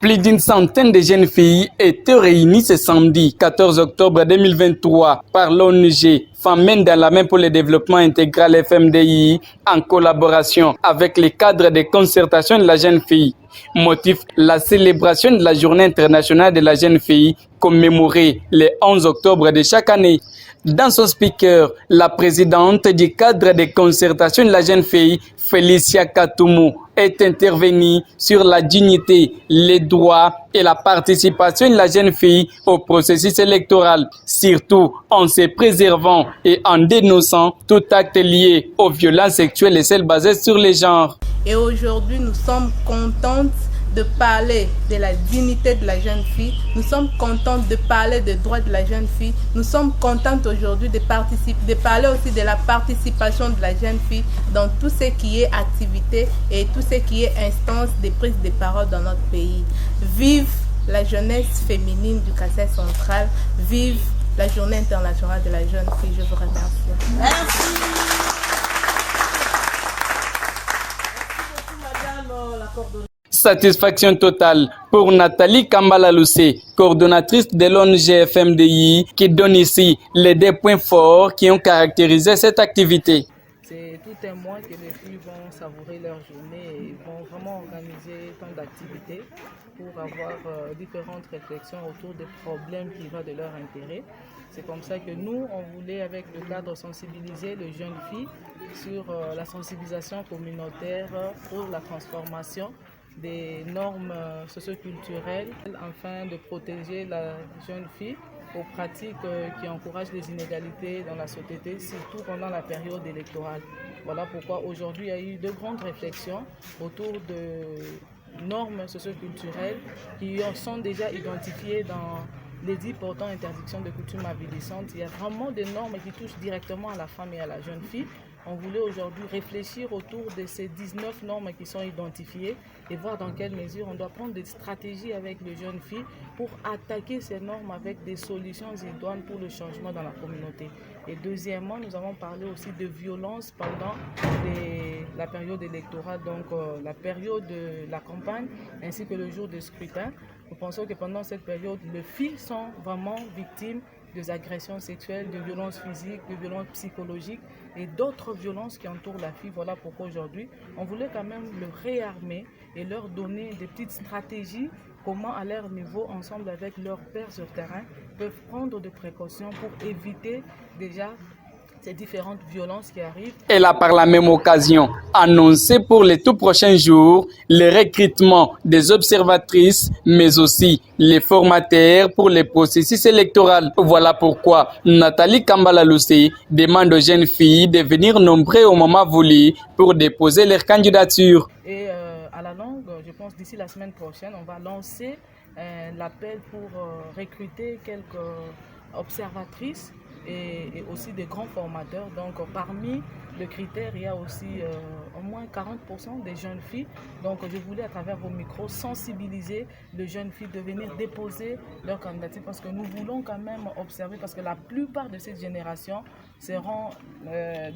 Plus d'une centaine de jeunes filles étaient réunies ce samedi 14 octobre 2023 par l'ONG Femmes Main dans la Main pour le Développement Intégral FMDI en collaboration avec les cadres de concertation de la jeune fille. Motif, la célébration de la Journée internationale de la jeune fille commémorée le 11 octobre de chaque année. Dans son speaker, la présidente du cadre de concertation de la jeune fille, Félicia Katoumou, est intervenue sur la dignité, les droits et la participation de la jeune fille au processus électoral, surtout en se préservant et en dénonçant tout acte lié aux violences sexuelles et celles basées sur les genres. Et aujourd'hui, nous sommes contentes de parler de la dignité de la jeune fille. Nous sommes contentes de parler des droits de la jeune fille. Nous sommes contentes aujourd'hui de parler aussi de la participation de la jeune fille dans tout ce qui est activité et tout ce qui est instance de prise de parole dans notre pays. Vive la jeunesse féminine du Kasaï central. Vive la Journée internationale de la jeune fille. Je vous remercie. Merci. Satisfaction totale pour Nathalie Kambala-Loussé, coordonnatrice de l'ONG FMDI, qui donne ici les 2 points forts qui ont caractérisé cette activité. C'est tout un mois que les filles vont savourer leur journée et vont vraiment organiser tant d'activités pour avoir différentes réflexions autour des problèmes qui vont de leur intérêt. C'est comme ça que nous, on voulait avec le cadre sensibiliser les jeunes filles sur la sensibilisation communautaire pour la transformation des normes socioculturelles afin de protéger la jeune fille aux pratiques qui encouragent les inégalités dans la société, surtout pendant la période électorale. Voilà pourquoi aujourd'hui il y a eu de grandes réflexions autour de normes socioculturelles qui sont déjà identifiées dans les 10 portant interdiction de coutumes avilissantes. Il y a vraiment des normes qui touchent directement à la femme et à la jeune fille. On voulait aujourd'hui réfléchir autour de ces 19 normes qui sont identifiées et voir dans quelle mesure on doit prendre des stratégies avec les jeunes filles pour attaquer ces normes avec des solutions idoines pour le changement dans la communauté. Et deuxièmement, nous avons parlé aussi de violence pendant la période électorale, donc la période de la campagne ainsi que le jour du scrutin. Nous pensons que pendant cette période, les filles sont vraiment victimes des agressions sexuelles, de violences physiques, de violences psychologiques et d'autres violences qui entourent la fille. Voilà pourquoi aujourd'hui, on voulait quand même le réarmer et leur donner des petites stratégies, comment à leur niveau, ensemble avec leurs pairs sur terrain, peuvent prendre des précautions pour éviter déjà ces différentes violences qui arrivent. Elle a par la même occasion annoncé pour les tout prochains jours le recrutement des observatrices, mais aussi les formateurs pour les processus électoraux. Voilà pourquoi Nathalie Kambala-Loussé demande aux jeunes filles de venir nombreuses au moment voulu pour déposer leur candidature. Et à la longue, je pense d'ici la semaine prochaine, on va lancer l'appel pour recruter quelques observatrices et aussi des grands formateurs. Donc parmi les critères, il y a aussi au moins 40% des jeunes filles. Donc je voulais à travers vos micros sensibiliser les jeunes filles de venir déposer leur candidature parce que nous voulons quand même observer, parce que la plupart de cette génération seront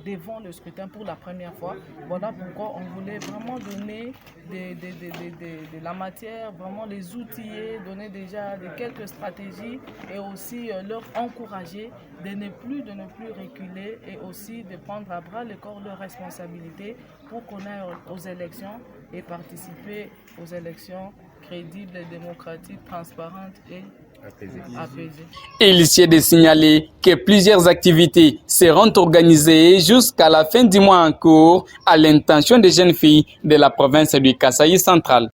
devant le scrutin pour la première fois. Voilà pourquoi on voulait vraiment donner de la matière, vraiment les outiller, donner déjà quelques stratégies et aussi leur encourager de ne plus reculer et aussi de prendre à bras le corps leurs responsabilités pour qu'on aille aux élections et participer aux élections crédibles, démocratiques, transparentes et apaisées. Il s'y est de signaler que plusieurs activités seront organisées jusqu'à la fin du mois en cours à l'intention des jeunes filles de la province du Kasaï central.